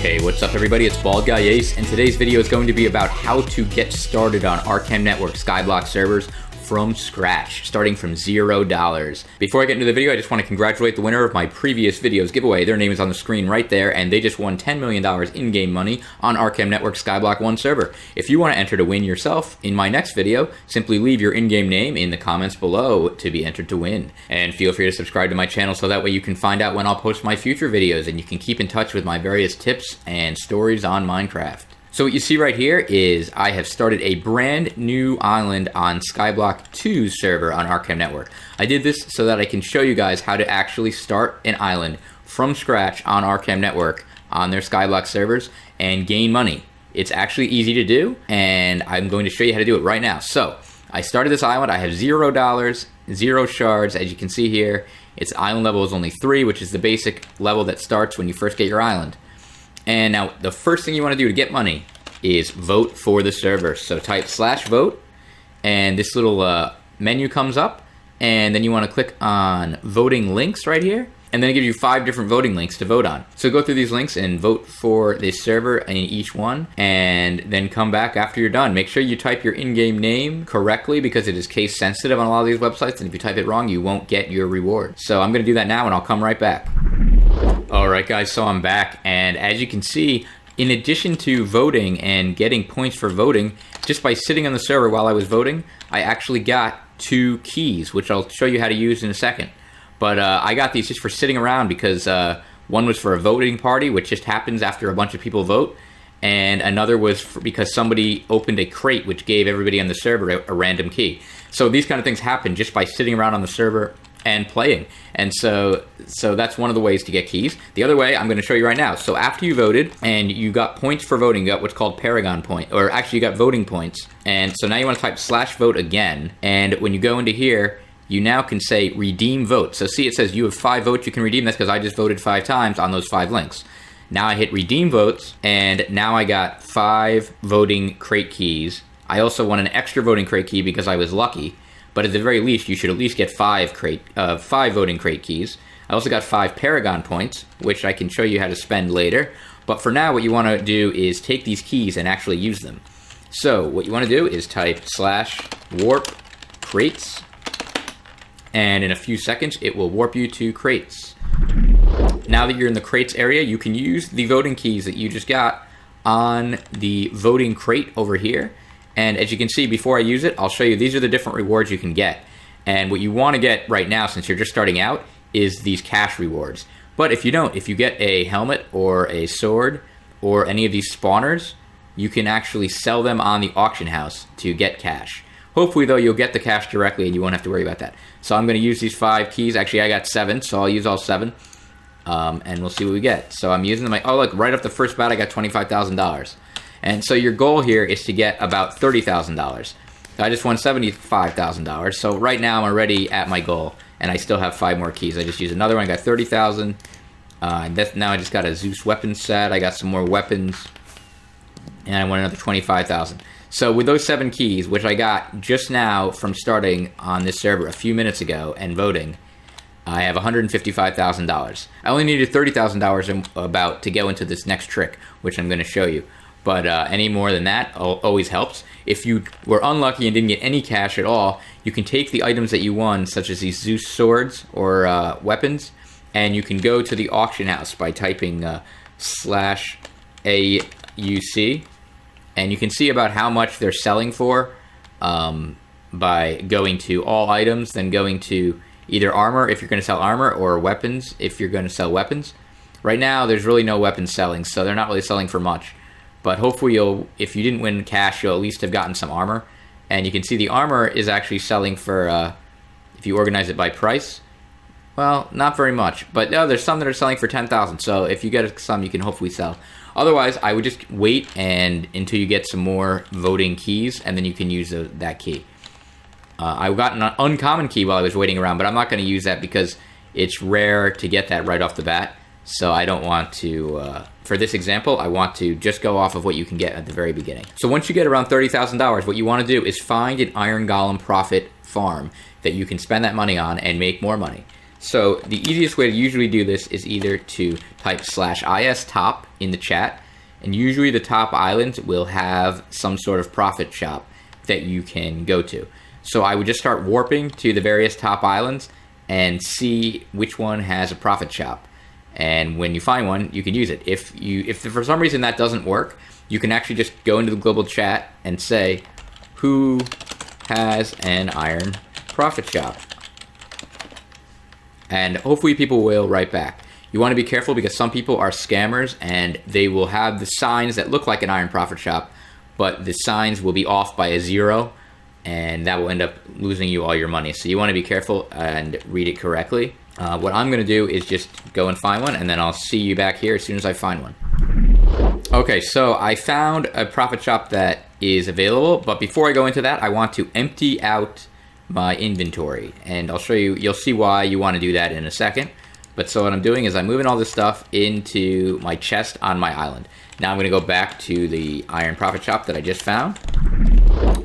Hey, what's up everybody? It's Bald Guy Ace, and today's video is going to be about how to get started on Arkham Network Skyblock servers from scratch, starting from $0. Before I get into the video, I just want to congratulate the winner of my previous video's giveaway. Their name is on the screen right there, and they just won $10 million in-game money on Arkham Network Skyblock 1 server. If you want to enter to win yourself in my next video, simply leave your in-game name in the comments below to be entered to win. And feel free to subscribe to my channel so that way you can find out when I'll post my future videos, and you can keep in touch with my various tips and stories on Minecraft. So what you see right here is I have started a brand new island on Skyblock 2's server on Arkham Network. I did this so that I can show you guys how to actually start an island from scratch on Arkham Network on their Skyblock servers and gain money. It's actually easy to do, and I'm going to show you how to do it right now. So I started this island. I have $0, 0 shards. As you can see here, its island level is only 3, which is the basic level that starts when you first get your island. And now the first thing you want to do to get money is vote for the server. So type /vote, and this little menu comes up, and then you want to click on voting links right here, and then it gives you 5 different voting links to vote on. So go through these links and vote for this server in each one, and then come back after you're done. Make sure you type your in-game name correctly because it is case sensitive on a lot of these websites, and if you type it wrong, you won't get your reward. So I'm going to do that now, and I'll come right back. Alright guys, so I'm back, and as you can see, in addition to voting and getting points for voting, just by sitting on the server while I was voting, I actually got 2 keys, which I'll show you how to use in a second. But I got these just for sitting around because one was for a voting party, which just happens after a bunch of people vote, and another was because somebody opened a crate which gave everybody on the server a random key. So these kind of things happen just by sitting around on the server and playing, and so that's one of the ways to get keys. The other way I'm going to show you right now. So after you voted and you got points for voting, you got what's called Paragon point, or actually you got voting points, and so now you want to type /vote again, and when you go into here, you now can say redeem vote. So see, it says you have 5 votes you can redeem. That's because I just voted 5 times on those 5 links. Now I hit redeem votes, and now I got 5 voting crate keys. I also won an extra voting crate key because I was lucky. But at the very least, you should at least get 5 voting crate keys. I also got 5 Paragon points, which I can show you how to spend later. But for now, what you want to do is take these keys and actually use them. So what you want to do is type /warp crates, and in a few seconds, it will warp you to crates. Now that you're in the crates area, you can use the voting keys that you just got on the voting crate over here. And as you can see, before I use it, I'll show you these are the different rewards you can get. And what you want to get right now, since you're just starting out, is these cash rewards. But if you don't, if you get a helmet or a sword or any of these spawners, you can actually sell them on the auction house to get cash. Hopefully, though, you'll get the cash directly and you won't have to worry about that. So I'm going to use these 5 keys. Actually, I got 7, so I'll use all 7. And we'll see what we get. So I'm using them. Oh, look, right off the first bat, I got $25,000. And so your goal here is to get about $30,000. I just won $75,000. So right now I'm already at my goal, and I still have 5 more keys. I just used another one. I got 30,000. Now I just got a Zeus weapon set. I got some more weapons, and I won another 25,000. So with those 7 keys, which I got just now from starting on this server a few minutes ago and voting, I have $155,000. I only needed $30,000 about to go into this next trick, which I'm going to show you. But any more than that always helps. If you were unlucky and didn't get any cash at all, you can take the items that you won, such as these Zeus swords or weapons, and you can go to the auction house by typing /AUC, and you can see about how much they're selling for by going to all items, then going to either armor if you're going to sell armor, or weapons if you're going to sell weapons. Right now, there's really no weapons selling, so they're not really selling for much. But hopefully if you didn't win cash, you'll at least have gotten some armor. And you can see the armor is actually selling for, if you organize it by price, well, not very much. But there's some that are selling for 10,000. So if you get some, you can hopefully sell. Otherwise, I would just wait until you get some more voting keys, and then you can use that key. I got an uncommon key while I was waiting around, but I'm not going to use that because it's rare to get that right off the bat. So I don't want to, for this example, I want to just go off of what you can get at the very beginning. So once you get around $30,000, what you want to do is find an Iron Golem profit farm that you can spend that money on and make more money. So the easiest way to usually do this is either to type /is top in the chat, and usually the top island will have some sort of profit shop that you can go to. So I would just start warping to the various top islands and see which one has a profit shop. And when you find one, you can use it. If for some reason that doesn't work, you can actually just go into the global chat and say, who has an iron profit shop? And hopefully people will write back. You want to be careful because some people are scammers and they will have the signs that look like an iron profit shop, but the signs will be off by a 0, and that will end up losing you all your money. So you want to be careful and read it correctly. What I'm going to do is just go and find one, and then I'll see you back here as soon as I find one. Okay, so I found a profit shop that is available, but before I go into that, I want to empty out my inventory, and I'll show you, you'll see why you want to do that in a second. But so what I'm doing is I'm moving all this stuff into my chest on my island. Now I'm going to go back to the iron profit shop that I just found.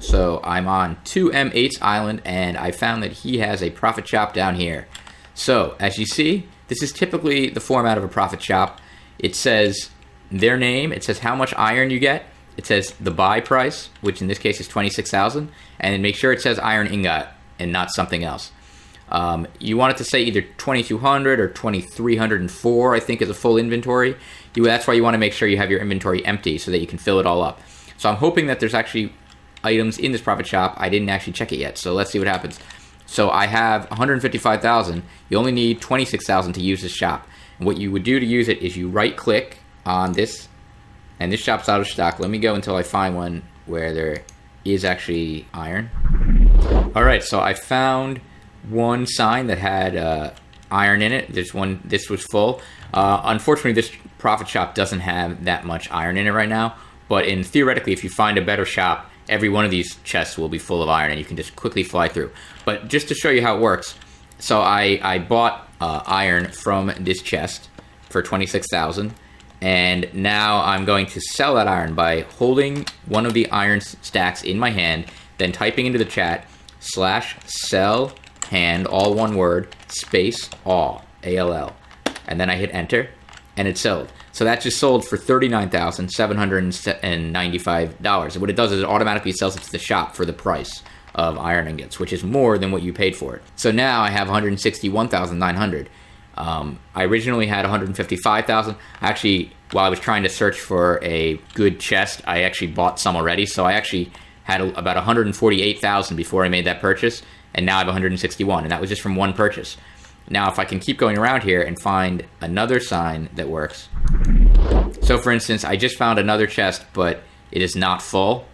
So I'm on 2M8's island, and I found that he has a profit shop down here. So as you see, this is typically the format of a profit shop. It says their name, it says how much iron you get, it says the buy price, which in this case is 26,000, and make sure it says iron ingot and not something else. You want it to say either 2,200 or 2,304, I think, is a full inventory. That's why you want to make sure you have your inventory empty so that you can fill it all up. So I'm hoping that there's actually items in this profit shop. I didn't actually check it yet, so let's see what happens. So I have 155,000. You only need 26,000 to use this shop. And what you would do to use it is you right-click on this, and this shop's out of stock. Let me go until I find one where there is actually iron. All right, so I found one sign that had iron in it. There's one, this was full. Unfortunately, this profit shop doesn't have that much iron in it right now, but theoretically, if you find a better shop, every one of these chests will be full of iron and you can just quickly fly through. But just to show you how it works, so I bought iron from this chest for 26,000, and now I'm going to sell that iron by holding one of the iron stacks in my hand, then typing into the chat /sell hand, all one word, space all, ALL, and then I hit enter, and it's sold. So that just sold for $39,795. And what it does is it automatically sells it to the shop for the price of iron ingots, which is more than what you paid for it. So now I have 161,900. I originally had 155,000. Actually, while I was trying to search for a good chest, I actually bought some already. So I actually had about 148,000 before I made that purchase, and now I have 161, and that was just from one purchase. Now, if I can keep going around here and find another sign that works. So, for instance, I just found another chest, but it is not full.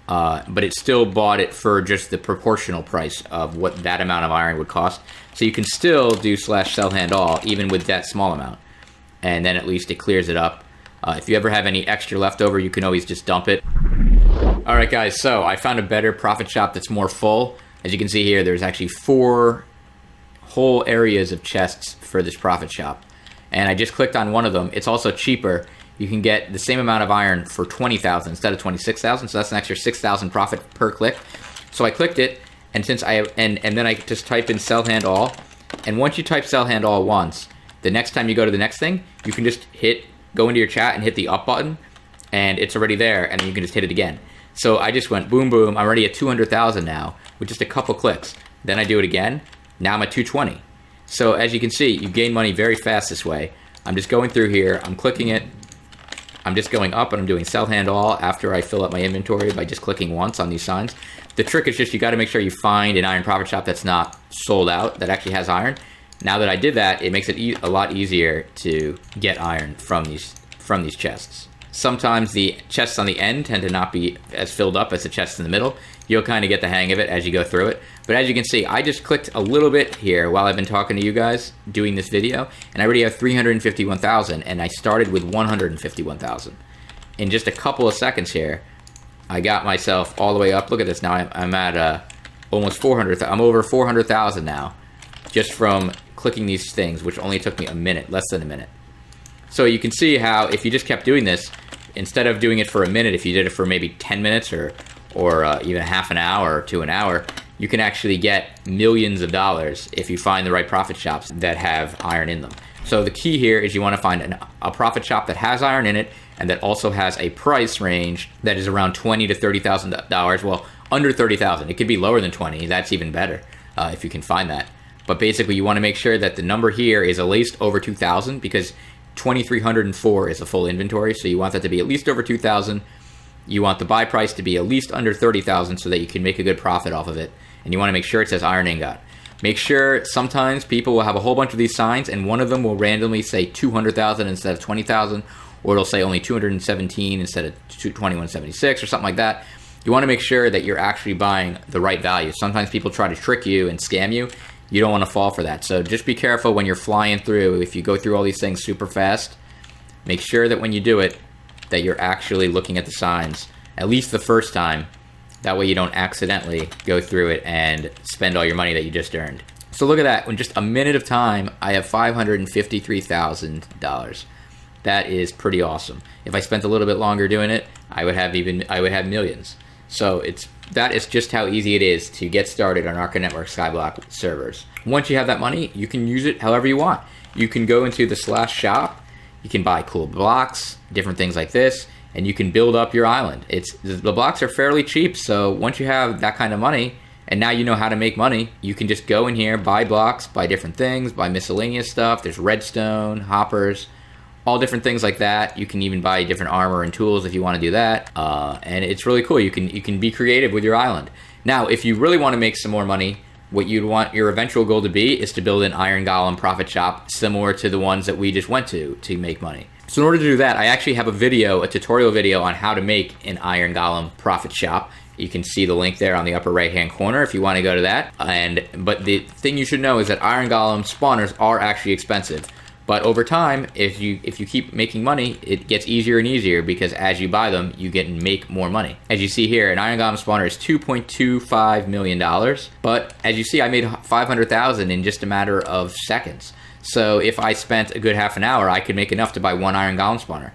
But it still bought it for just the proportional price of what that amount of iron would cost. So you can still do /sell hand all, even with that small amount. And then at least it clears it up. If you ever have any extra left over, you can always just dump it. All right, guys, so I found a better profit shop that's more full. As you can see here, there's actually 4 whole areas of chests for this profit shop. And I just clicked on one of them. It's also cheaper. You can get the same amount of iron for 20,000 instead of 26,000. So that's an extra 6,000 profit per click. So I clicked it, and since and then I just type in sell hand all. And once you type sell hand all once, the next time you go to the next thing, you can just go into your chat and hit the up button, and it's already there, and then you can just hit it again. So I just went boom, boom. I'm already at 200,000 now with just a couple clicks. Then I do it again. Now I'm at 220. So as you can see, you gain money very fast this way. I'm just going through here. I'm clicking it. I'm just going up and I'm doing sell hand all after I fill up my inventory by just clicking once on these signs. The trick is just you got to make sure you find an iron profit shop that's not sold out, that actually has iron. Now that I did that, it makes it a lot easier to get iron from these chests. Sometimes the chests on the end tend to not be as filled up as the chests in the middle. You'll kind of get the hang of it as you go through it. But as you can see, I just clicked a little bit here while I've been talking to you guys doing this video, and I already have 351,000, and I started with 151,000. In just a couple of seconds here, I got myself all the way up. Look at this now. I'm at almost 400,000. I'm over 400,000 now, just from clicking these things, which only took me a minute, less than a minute. So you can see how if you just kept doing this, instead of doing it for a minute, if you did it for maybe 10 minutes or even half an hour to an hour, you can actually get millions of dollars if you find the right profit shops that have iron in them. So the key here is you want to find a profit shop that has iron in it and that also has a price range that is around $20,000 to $30,000. Well, under $30,000. It could be lower than 20. That's even better if you can find that. But basically, you want to make sure that the number here is at least over 2,000 because 2,304 is a full inventory. So you want that to be at least over 2,000. You want the buy price to be at least under 30,000 so that you can make a good profit off of it. And you want to make sure it says iron ingot. Make sure sometimes people will have a whole bunch of these signs and one of them will randomly say 200,000 instead of 20,000, or it'll say only 217 instead of 2176 or something like that. You want to make sure that you're actually buying the right value. Sometimes people try to trick you and scam you. You don't want to fall for that. So just be careful when you're flying through. If you go through all these things super fast, make sure that when you do it, that you're actually looking at the signs, at least the first time. That way you don't accidentally go through it and spend all your money that you just earned. So look at that. In just a minute of time, I have $553,000. That is pretty awesome. If I spent a little bit longer doing it, I would have millions. So that is just how easy it is to get started on Arkham Network Skyblock servers. Once you have that money, you can use it however you want. You can go into the /shop, you can buy cool blocks, different things like this, and you can build up your island. The blocks are fairly cheap, so once you have that kind of money, and now you know how to make money, you can just go in here, buy blocks, buy different things, buy miscellaneous stuff. There's redstone, hoppers, all different things like that. You can even buy different armor and tools if you want to do that. And it's really cool. You can be creative with your island. Now, if you really want to make some more money, what you'd want your eventual goal to be is to build an Iron Golem profit shop similar to the ones that we just went to make money. So in order to do that, I actually have a tutorial video on how to make an Iron Golem profit shop. You can see the link there on the upper right hand corner if you want to go to that. But the thing you should know is that Iron Golem spawners are actually expensive. But over time, if you keep making money, it gets easier and easier because as you buy them, you make more money. As you see here, an Iron Golem spawner is $2.25 million. But as you see, I made $500,000 in just a matter of seconds. So if I spent a good half an hour, I could make enough to buy one Iron Golem spawner.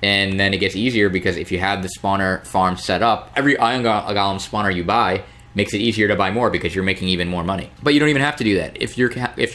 And then it gets easier because if you have the spawner farm set up, every Iron Golem spawner you buy makes it easier to buy more because you're making even more money. But you don't even have to do that. If you're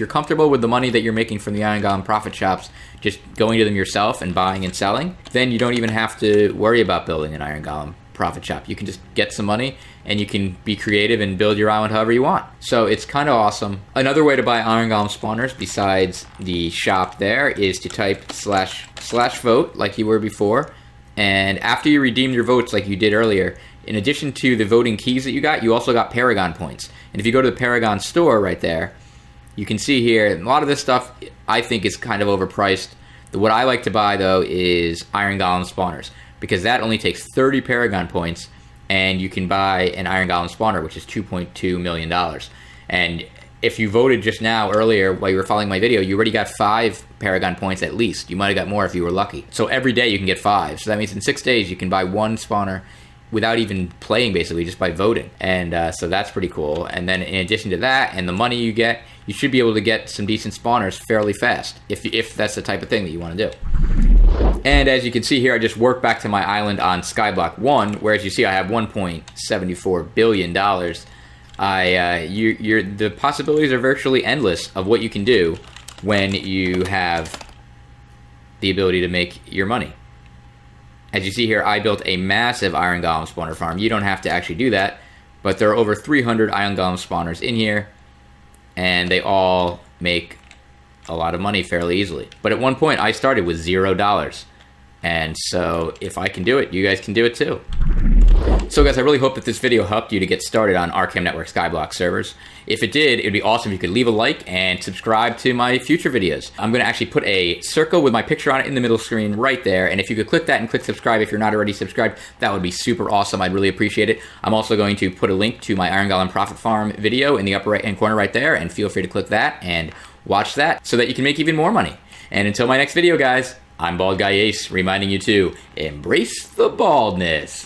comfortable with the money that you're making from the Iron Golem profit shops, just going to them yourself and buying and selling, then you don't even have to worry about building an Iron Golem profit shop. You can just get some money and you can be creative and build your island however you want. So it's kind of awesome. Another way to buy Iron Golem spawners besides the shop there is to type /vote like you were before. And after you redeem your votes like you did earlier, in addition to the voting keys that you got, you also got Paragon points. And if you go to the Paragon store right there, you can see here, a lot of this stuff I think is kind of overpriced. What I like to buy though is Iron Golem spawners because that only takes 30 Paragon points and you can buy an Iron Golem spawner, which is $2.2 million. And if you voted just now earlier while you were following my video, you already got 5 Paragon points at least. You might have got more if you were lucky. So every day you can get 5. So that means in 6 days you can buy one spawner without even playing, basically, just by voting. And so that's pretty cool. And then in addition to that and the money you get, you should be able to get some decent spawners fairly fast if that's the type of thing that you want to do. And as you can see here, I just worked back to my island on Skyblock 1, where as you see I have $1.74 billion. The possibilities are virtually endless of what you can do when you have the ability to make your money. As you see here, I built a massive Iron Golem spawner farm. You don't have to actually do that, but there are over 300 Iron Golem spawners in here, and they all make a lot of money fairly easily. But at one point, I started with $0. And so if I can do it, you guys can do it too. So guys, I really hope that this video helped you to get started on Arkham Network Skyblock servers. If it did, it'd be awesome if you could leave a like and subscribe to my future videos. I'm going to actually put a circle with my picture on it in the middle screen right there, and if you could click that and click subscribe if you're not already subscribed, that would be super awesome. I'd really appreciate it. I'm also going to put a link to my Iron Golem Profit Farm video in the upper right hand corner right there, and feel free to click that and watch that so that you can make even more money. And until my next video, guys, I'm Bald Guy Ace, reminding you to embrace the baldness.